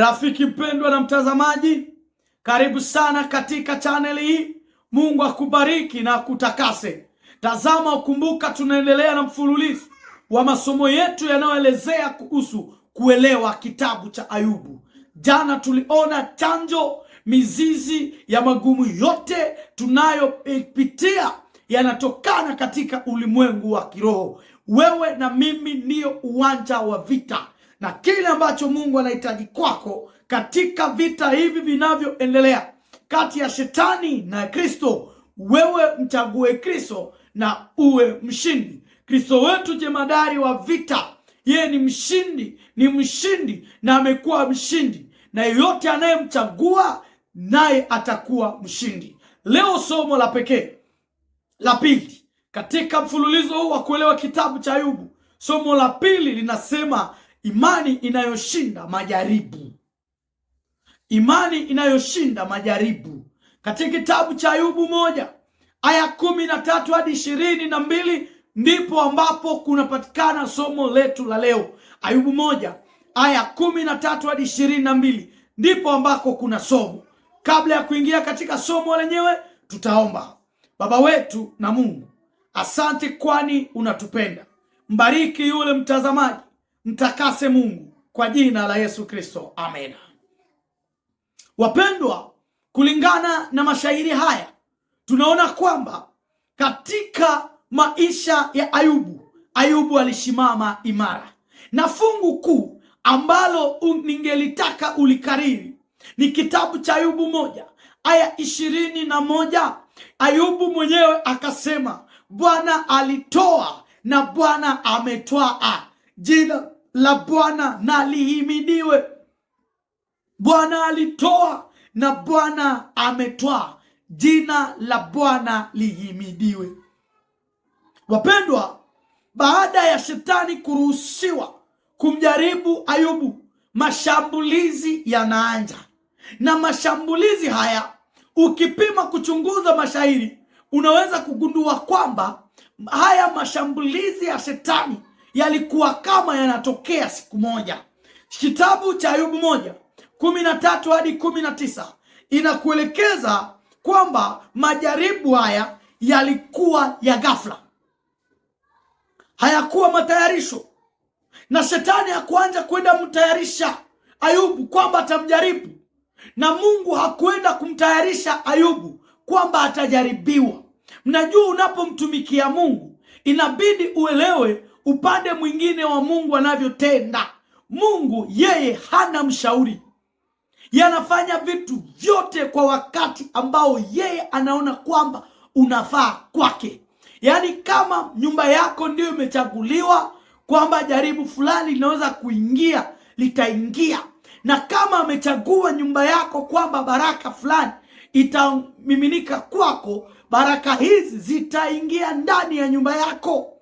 Rafiki mpendwa na mtazamaji, karibu sana katika chaneli hii. Mungu akubariki na kutakase. Tazama, ukumbuka tunaendelea na mfululizo wa masomo yetu yanayoelezea kuhusu kuelewa kitabu cha Ayubu. Jana tuliona chanzo, mizizi ya magumu yote tunayopitia yanatokana katika ulimwengu wa kiroho. Wewe na mimi ndiyo uwanja wa vita, na kile ambacho Mungu anahitaji kwako katika vita hivi vinavyoendelea kati ya shetani na Kristo, wewe mchague Kristo na uwe mshindi. Kristo wetu jemadari wa vita, yeye ni mshindi na amekuwa mshindi, na yeyote anayemchagua naye atakuwa mshindi. Leo somo la pekee la pili katika mfululizo huu wa kuelewa kitabu cha Ayubu. Somo la pili linasema imani inayoshinda majaribu. Imani inayoshinda majaribu. Katika kitabu cha Ayubu 1 aya 13 hadi 22 ndipo ambapo kunapatikana somo letu la leo. Ayubu 1 aya 13 hadi 22 ndipo ambako kuna somo. Kabla ya kuingia katika somo lenyewe, tutaomba. Baba wetu na Mungu, asante kwani unatupenda. Mbariki yule mtazamaji, mtakase Mungu, kwa jina la Yesu Kristo, amen. Wapendwa, kulingana na mashairi haya tunaona kwamba katika maisha ya Ayubu alisimama imara, na fungu kuu ambalo ningelitaka ulikariri ni kitabu cha Ayubu 1 aya 21. Ayubu mwenyewe akasema, Bwana alitoa na Bwana ametwaa, jina la Bwana na lihimidiwe. Bwana alitoa na Bwana ametwaa, jina la Bwana lihimidiwe. Wapendwa, baada ya shetani kuruhusiwa kumjaribu Ayubu, mashambulizi yanaanza. Na mashambulizi haya, ukipima kuchunguza mashairi, unaweza kugundua kwamba haya mashambulizi ya shetani yalikuwa kama yanatokea siku moja. Kitabu cha Ayubu 1:13 hadi 19 inakuelekeza kwamba majaribu haya yalikuwa ya ghafla, hayakuwa matayarisho, na shetani hakuanza kwenda mtayarisha Ayubu kwamba atamjaribu, na Mungu hakwenda kumtayarisha Ayubu kwamba atajaribiwa. Mnajua, unapomtumikia Mungu inabidi uelewe upande mwingine wa Mungu anavyotenda. Mungu yeye hana mshauri, yanafanya vitu vyote kwa wakati ambao yeye anaona kwamba unafaa kwake. Yaani, kama nyumba yako ndio imechaguliwa kwamba jaribu fulani linaweza kuingia, litaingia. Na kama amechagua nyumba yako kwamba baraka fulani itamiminika kwako, baraka hizi zitaingia ndani ya nyumba yako.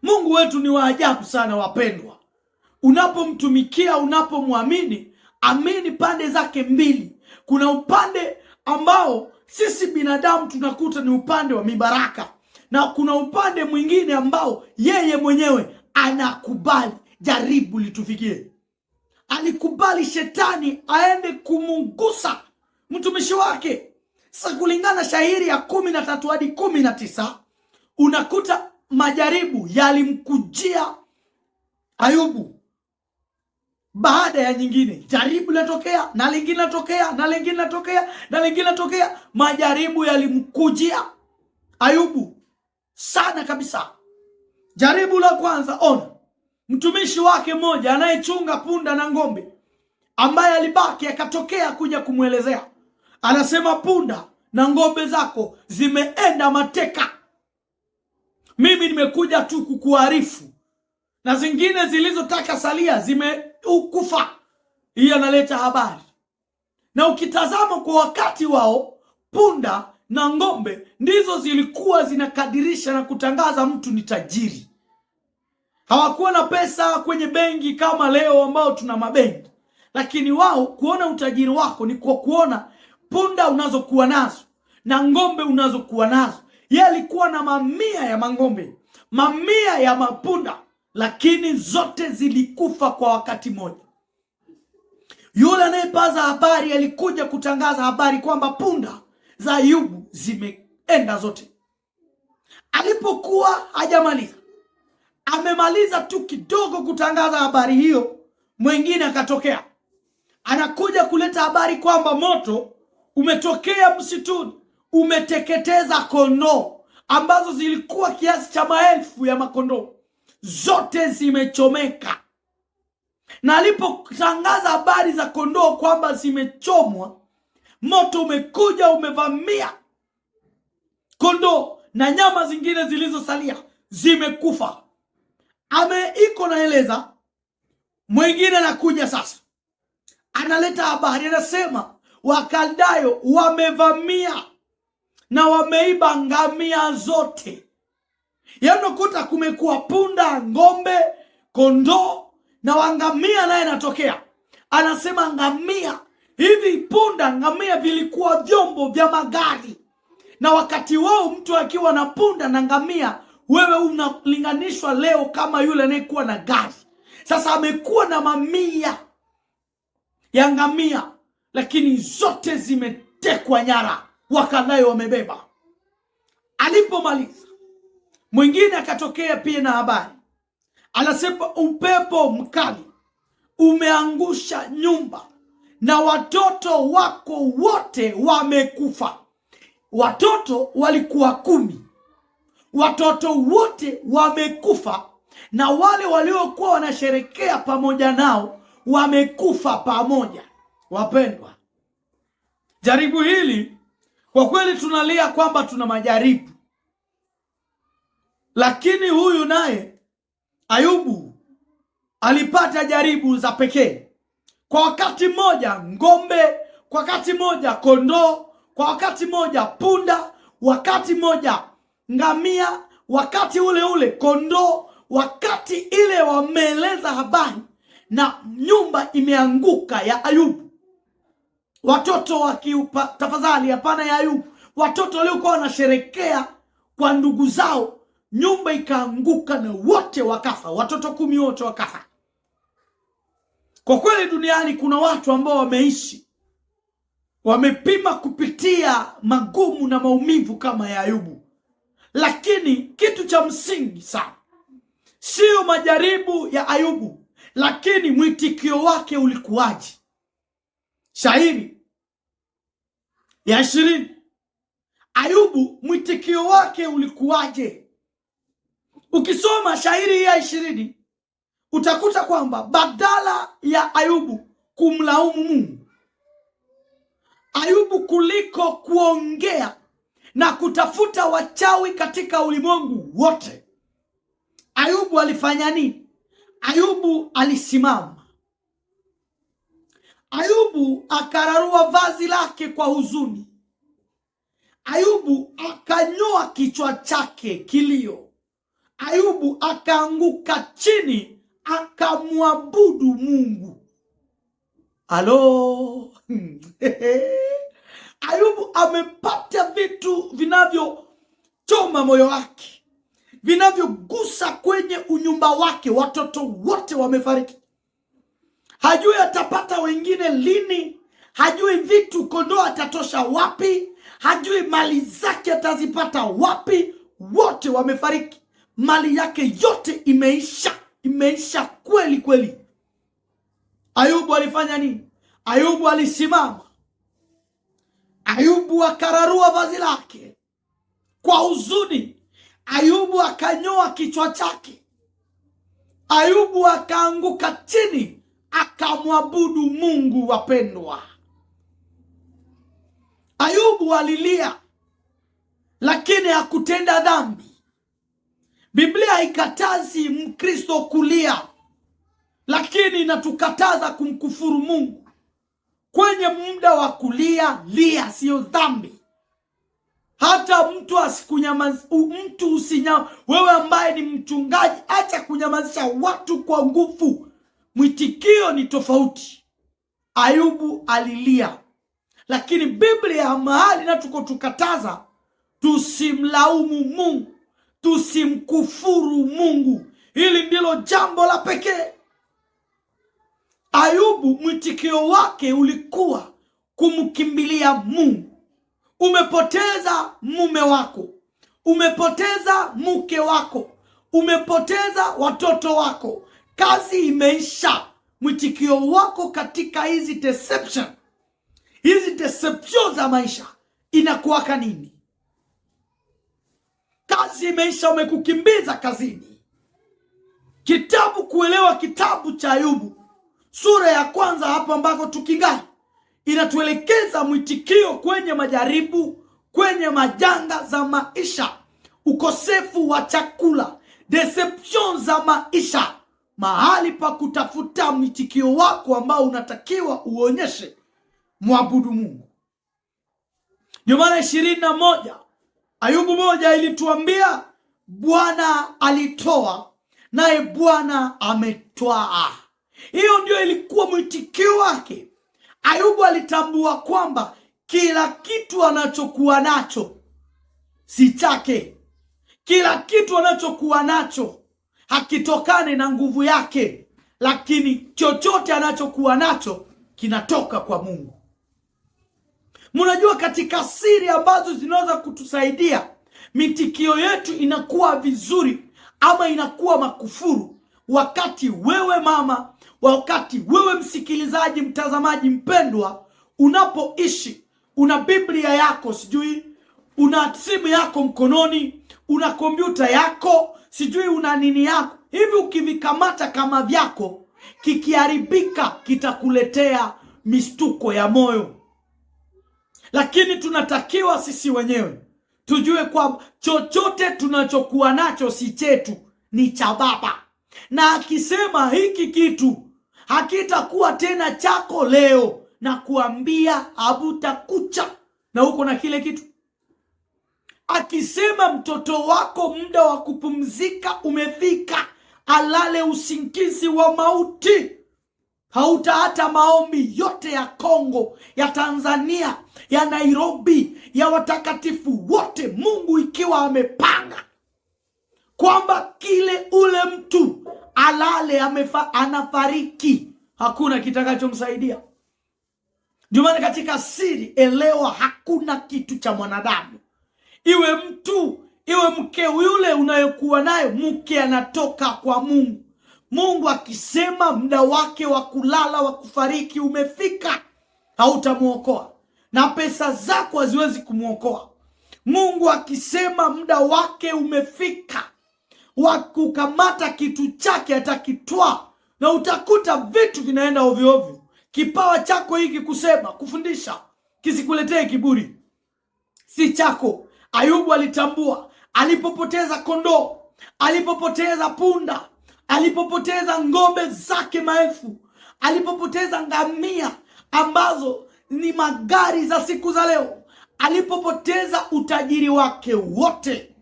Mungu wetu ni wa ajabu sana wapendwa. Unapomtumikia, unapomwamini, amini pande zake mbili. Kuna upande ambao sisi binadamu tunakuta ni upande wa mibaraka, na kuna upande mwingine ambao yeye mwenyewe anakubali jaribu litufikie. Alikubali shetani aende kumungusa mtumishi wake. Sasa kulingana shairi ya 13 hadi 19 unakuta majaribu yalimkujia Ayubu baada ya nyingine. Jaribu linatokea na lingine linatokea na lingine linatokea na lingine linatokea. Majaribu yalimkujia Ayubu sana kabisa. Jaribu la kwanza, ona mtumishi wake mmoja anayechunga punda na ng'ombe, ambaye alibaki akatokea kuja kumwelezea. Anasema, punda na ng'ombe zako zimeenda mateka, mimi nimekuja tu kukuarifu, na zingine zilizotaka salia zimekufa. Hii analeta habari. Na ukitazama kwa wakati wao, punda na ng'ombe ndizo zilikuwa zinakadirisha na kutangaza mtu ni tajiri. Hawakuwa na pesa kwenye benki kama leo ambao tuna mabenki, lakini wao kuona utajiri wako ni kwa kuona punda unazokuwa nazo na ng'ombe unazokuwa nazo. Yeye alikuwa na mamia ya mang'ombe, mamia ya mapunda, lakini zote zilikufa kwa wakati mmoja. Yule anayepaza habari alikuja kutangaza habari kwamba punda za Ayubu zimeenda zote. Alipokuwa hajamaliza, amemaliza tu kidogo kutangaza habari hiyo, mwingine akatokea, anakuja kuleta habari kwamba moto umetokea msituni, umeteketeza kondoo ambazo zilikuwa kiasi cha maelfu ya makondoo, zote zimechomeka. Na alipotangaza habari za kondoo kwamba zimechomwa, moto umekuja umevamia kondoo na nyama zingine zilizosalia zimekufa. Iko naeleza, mwingine anakuja sasa, analeta habari, anasema Wakaldayo wamevamia na wameiba ngamia zote. Yanokuta kumekuwa punda, ngombe, kondoo na wangamia naye natokea. Anasema ngamia, hivi punda, ngamia vilikuwa vyombo vya magari. Na wakati wao mtu akiwa na punda na ngamia, wewe unalinganishwa leo kama yule anayekuwa na gari. Sasa amekuwa na mamia ya ngamia, lakini zote zimetekwa nyara, Wakaldayo wamebeba. Alipomaliza, mwingine akatokea pia na habari, anasema upepo mkali umeangusha nyumba na watoto wako wote wamekufa. Watoto walikuwa 10, watoto wote wamekufa, na wale waliokuwa wanasherekea pamoja nao wamekufa pamoja. Wapendwa, jaribu hili kwa kweli tunalia kwamba tuna majaribu, lakini huyu naye Ayubu alipata jaribu za pekee. Kwa wakati mmoja ngombe, kwa wakati mmoja kondoo, kwa wakati mmoja punda, wakati mmoja ngamia, wakati ule ule kondoo, wakati ile wameeleza habari na nyumba imeanguka ya Ayubu. Watoto wakiupa, tafadhali hapana ya Ayubu, watoto waliokuwa wanasherekea kwa ndugu zao, nyumba ikaanguka na wote wakafa, watoto 10 wote wakafa. Kwa kweli duniani kuna watu ambao wameishi, wamepima kupitia magumu na maumivu kama ya Ayubu. Lakini kitu cha msingi sana sio majaribu ya Ayubu, lakini mwitikio wake ulikuwaje. Shairi ya 20, Ayubu mwitikio wake ulikuwaje? Ukisoma shairi ya 20 utakuta kwamba badala ya Ayubu kumlaumu Mungu, Ayubu kuliko kuongea na kutafuta wachawi katika ulimwengu wote, Ayubu alifanya nini? Ayubu alisimama. Ayubu akararua vazi lake kwa huzuni. Ayubu akanyoa kichwa chake kilio. Ayubu akaanguka chini akamwabudu Mungu. Alo. Ayubu amepata vitu vinavyochoma moyo wake, vinavyogusa kwenye unyumba wake. Watoto wote wamefariki, hajui atapata wengine lini, hajui vitu kondoo atatosha wapi, hajui mali zake atazipata wapi. Wote wamefariki, mali yake yote imeisha kweli kweli. Ayubu alifanya nini? Ayubu alisimama. Ayubu akararua vazi lake kwa huzuni. Ayubu akanyoa kichwa chake. Ayubu akaanguka chini akamwabudu Mungu. Wapendwa, Ayubu alilia, lakini hakutenda dhambi. Biblia haikatazi Mkristo kulia, lakini inatukataza kumkufuru Mungu. Kwenye muda wa kulia, lia, sio dhambi. Hata mtu asikunyamazi, wewe ambaye ni mchungaji, acha kunyamazisha watu kwa nguvu. Mwitikio ni tofauti. Ayubu alilia, lakini Biblia mahali na tukataza tusimlaumu Mungu, tusimkufuru Mungu. Hili ndilo jambo la pekee. Ayubu mwitikio wake ulikuwa kumkimbilia Mungu. Umepoteza mume wako, umepoteza mke wako, umepoteza watoto wako, kazi imeisha. Mwitikio wako katika hizi deception za maisha inakuwaka nini? Kazi imeisha, umekukimbiza kazini. Kuelewa kitabu cha Ayubu sura ya kwanza hapo ambako tukingani inatuelekeza mwitikio kwenye majaribu, kwenye majanga za maisha, ukosefu wa chakula, deception za maisha, mahali pa kutafuta mwitikio wako ambao unatakiwa uonyeshe mwabudu Mungu. Ndio maana 21 Ayubu 1 ilituambia Bwana alitoa naye Bwana ametwaa. Hiyo ndio ilikuwa mwitikio wake. Ayubu alitambua kwamba kila kitu anachokuwa nacho si chake. Kila kitu anachokuwa nacho hakitokane na nguvu yake, lakini chochote anachokuwa nacho kinatoka kwa Mungu. Mnajua katika siri ambazo zinaweza kutusaidia mitikio yetu inakuwa vizuri ama inakuwa makufuru, wakati wewe mama, wakati wewe msikilizaji, mtazamaji mpendwa, unapoishi, una Biblia yako, sijui una simu yako mkononi, una kompyuta yako, sijui una nini yako, hivi ukivikamata kama vyako, kikiharibika kitakuletea mistuko ya moyo. Lakini tunatakiwa sisi wenyewe tujue kwamba chochote tunachokuwa nacho si chetu, ni cha Baba. Na akisema hiki kitu hakitakuwa tena chako leo, na kuambia habutakucha na uko na kile kitu. Akisema mtoto wako muda wa kupumzika umefika, alale usingizi wa mauti, hata maombi yote ya Kongo, ya Tanzania, ya Nairobi, ya watakatifu wote, Mungu ikiwa amepanga kwamba kile ule mtu alale anafariki, hakuna kitakachomsaidia. Ndio maana katika siri, elewa, hakuna kitu cha mwanadamu, iwe mtu, iwe mke, yule unayokuwa nayo, mke anatoka kwa Mungu. Mungu akisema muda wake wa kulala, wa kufariki umefika, hautamuokoa, na pesa zako haziwezi kumuokoa. Mungu akisema muda wake umefika wa kukamata kitu chake atakitwaa, na utakuta vitu vinaenda ovyo ovyo. Kipawa chako hiki kusema, kufundisha, kisikuletee kiburi, si chako. Ayubu alitambua alipopoteza kondoo, alipopoteza punda, alipopoteza ngombe zake maelfu, alipopoteza ngamia ambazo ni magari za siku za leo, alipopoteza utajiri wake wote,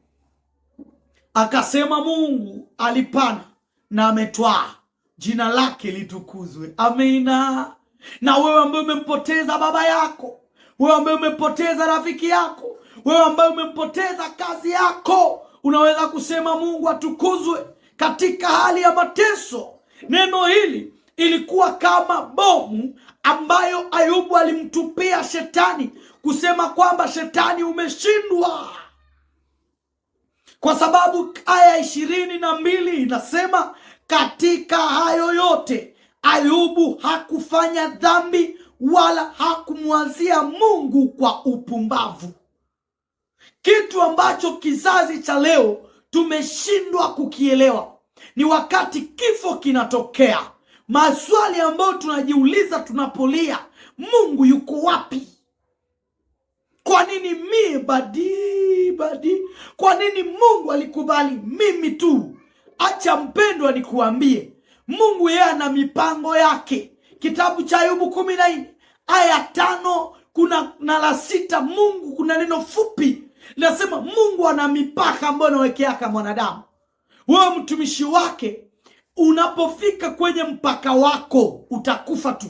akasema Mungu alipana na ametwaa, jina lake litukuzwe. Amina. Na wewe ambaye umempoteza baba yako, wewe ambaye umempoteza rafiki yako, wewe ambaye umempoteza kazi yako, unaweza kusema Mungu atukuzwe katika hali ya mateso. Neno hili ilikuwa kama bomu ambayo Ayubu alimtupia shetani, kusema kwamba shetani umeshindwa. Kwa sababu aya 22 inasema katika hayo yote Ayubu hakufanya dhambi wala hakumwazia Mungu kwa upumbavu. Kitu ambacho kizazi cha leo tumeshindwa kukielewa ni wakati kifo kinatokea, maswali ambayo tunajiuliza tunapolia, Mungu yuko wapi? Kwa nini mimi badi? Kwa nini Mungu alikubali mimi tu? Acha mpendwa nikuambie, Mungu yeye ana mipango yake. Kitabu cha Ayubu 14 aya 5 kuna na la 6, Mungu kuna neno fupi linasema Mungu ana mipaka ambayo anawekeaka mwanadamu. Wewe mtumishi wake, unapofika kwenye mpaka wako utakufa tu.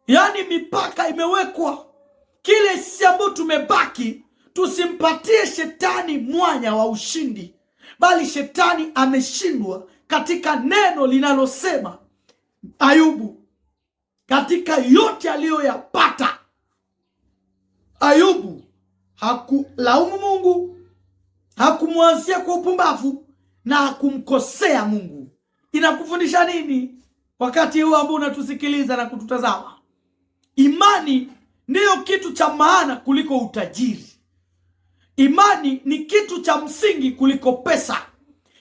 Yaani mipaka imewekwa. Kile sisi ambao tumebaki, tusimpatie shetani mwanya wa ushindi, bali shetani ameshindwa katika neno linalosema Ayubu katika yote aliyoyapata, Ayubu hakulaumu Mungu, hakumwanzia kwa upumbavu na hakumkosea Mungu. Inakufundisha nini wakati huu ambao unatusikiliza na kututazama? Imani ndiyo kitu cha maana kuliko utajiri. Imani ni kitu cha msingi kuliko pesa.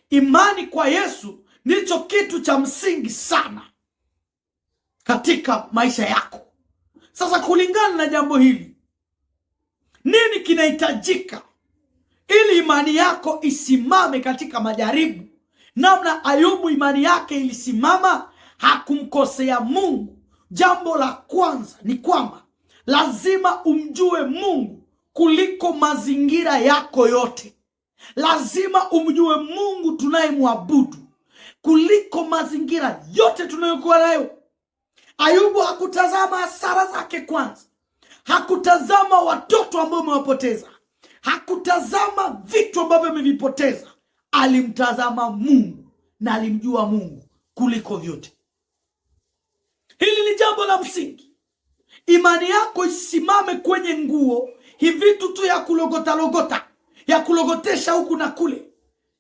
Imani kwa Yesu ndicho kitu cha msingi sana katika maisha yako. Sasa kulingana na jambo hili, nini kinahitajika ili imani yako isimame katika majaribu? Namna Ayubu imani yake ilisimama, hakumkosea Mungu. Jambo la kwanza ni kwamba lazima umjue Mungu kuliko mazingira yako yote. Lazima umjue Mungu tunayemwabudu kuliko mazingira yote tunayokuwa nayo. Ayubu hakutazama hasara zake kwanza, hakutazama watoto ambao amewapoteza, hakutazama vitu ambavyo amevipoteza. Alimtazama Mungu na alimjua Mungu kuliko vyote. Hili ni jambo la msingi. Imani yako isimame kwenye nguo hivi tu ya kulogota, ya kulogotesha huku na kule.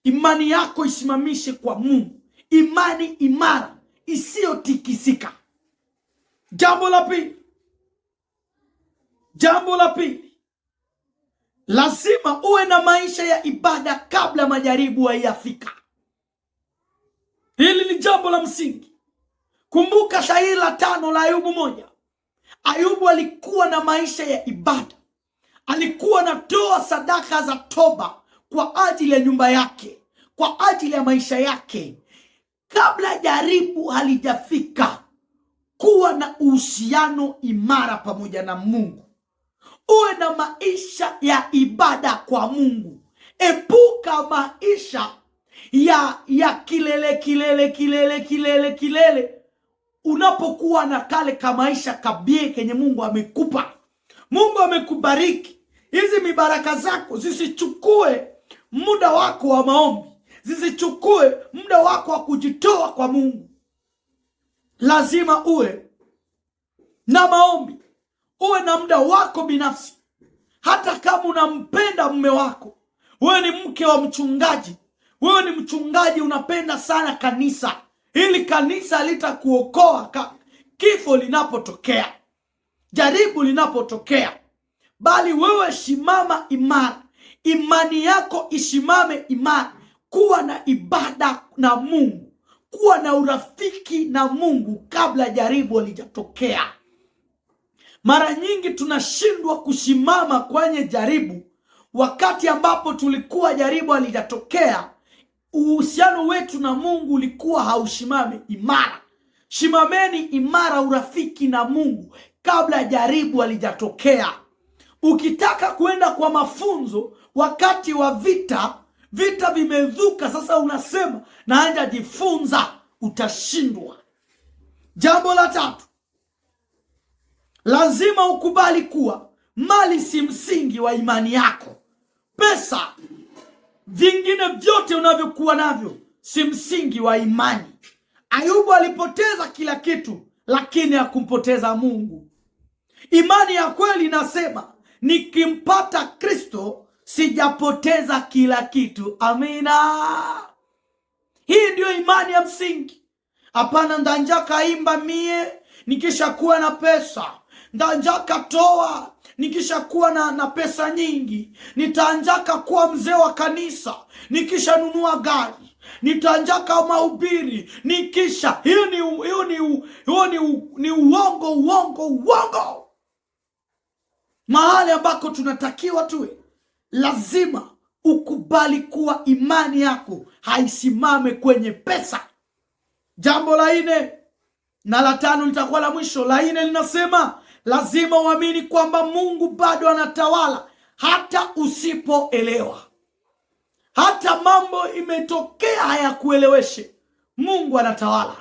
Imani yako isimamishe kwa Mungu, imani imara isiyotikisika. Jambo la pili, lazima uwe na maisha ya ibada kabla majaribu hayafika. Hili ni jambo la msingi. Kumbuka shairi la 5 la Ayubu 1. Ayubu alikuwa na maisha ya ibada. Alikuwa anatoa sadaka za toba kwa ajili ya nyumba yake, kwa ajili ya maisha yake. Kabla jaribu halijafika, kuwa na uhusiano imara pamoja na Mungu. Uwe na maisha ya ibada kwa Mungu. Epuka maisha ya kilele. Unapokuwa na kale ka maisha kabie kenye Mungu amekupa, Mungu amekubariki, hizi mibaraka zako zisichukue muda wako wa maombi, zisichukue muda wako wa kujitoa kwa Mungu. Lazima uwe na maombi, uwe na muda wako binafsi. Hata kama unampenda mume wako, wewe ni mke wa mchungaji, wewe ni mchungaji, unapenda sana kanisa, ili kanisa litakuokoa kifo linapotokea, jaribu linapotokea. Bali wewe simama imara, imani yako isimame imara. Kuwa na ibada na Mungu, kuwa na urafiki na Mungu kabla jaribu halijatokea. Mara nyingi tunashindwa kusimama kwenye jaribu wakati ambapo tulikuwa jaribu halijatokea. Uhusiano wetu na Mungu ulikuwa hausimami imara. Simameni imara urafiki na Mungu kabla jaribu halijatokea. Ukitaka kwenda kwa mafunzo wakati wa vita vimezuka, sasa unasema naanja jifunza, utashindwa. Jambo la 3, lazima ukubali kuwa mali si msingi wa imani yako. Pesa, vingine vyote unavyokuwa navyo si msingi wa imani. Ayubu alipoteza kila kitu, lakini hakumpoteza Mungu. Imani ya kweli inasema, nikimpata Kristo sijapoteza kila kitu. Amina. Hii ndio imani ya msingi. Hapana, ndanjaka imba mie nikisha kuwa na pesa, ndanjaka toa nikisha kuwa na pesa nyingi, nitaanjaka kuwa mzee wa kanisa nikisha nunua gari, nitaanjaka mahubiri nikisha. Hiyo ni uongo. Mahali ambako tunatakiwa tuwe, lazima ukubali kuwa imani yako haisimame kwenye pesa. Jambo la 4 na la 5 litakuwa la mwisho. La 4 linasema, lazima uamini kwamba Mungu bado anatawala hata usipoelewa. Hata mambo imetokea hayakueleweshe, Mungu anatawala.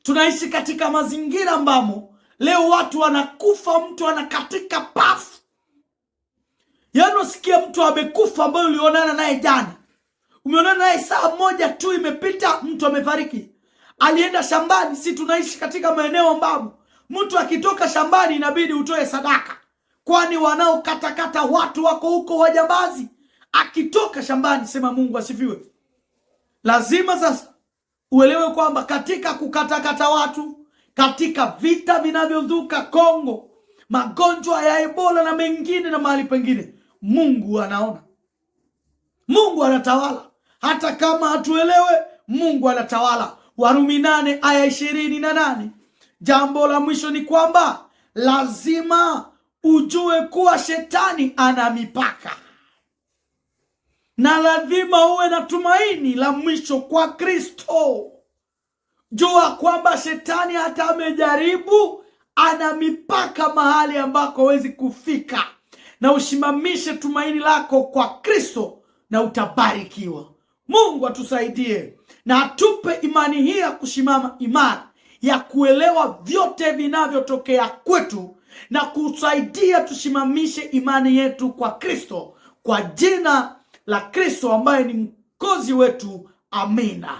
Tunaishi katika mazingira ambamo leo watu wanakufa, mtu anakatika pafu. Yaani usikia mtu amekufa ambaye ulionana naye jana, umeonana naye saa moja tu imepita, mtu amefariki. alienda shambani. Si tunaishi katika maeneo ambapo mtu akitoka shambani inabidi utoe sadaka, kwani wanaokatakata watu wako huko, wajambazi. Akitoka shambani, sema Mungu asifiwe. Lazima sasa uelewe kwamba katika kukatakata watu, katika vita vinavyozuka Kongo, magonjwa ya Ebola na mengine na mahali pengine, Mungu anaona, Mungu anatawala. Hata kama hatuelewe, Mungu anatawala. Warumi 8 aya 28. Jambo la mwisho ni kwamba lazima ujue kuwa shetani ana mipaka, na lazima uwe na tumaini la mwisho kwa Kristo. Jua kwamba shetani hata amejaribu, ana mipaka mahali ambako hawezi kufika, na usimamishe tumaini lako kwa Kristo na utabarikiwa. Mungu atusaidie na atupe imani hii ya kusimama imara, ya kuelewa vyote vinavyotokea kwetu, na kusaidia tusimamishe imani yetu kwa Kristo, kwa jina la Kristo ambaye ni mkozi wetu. Amina.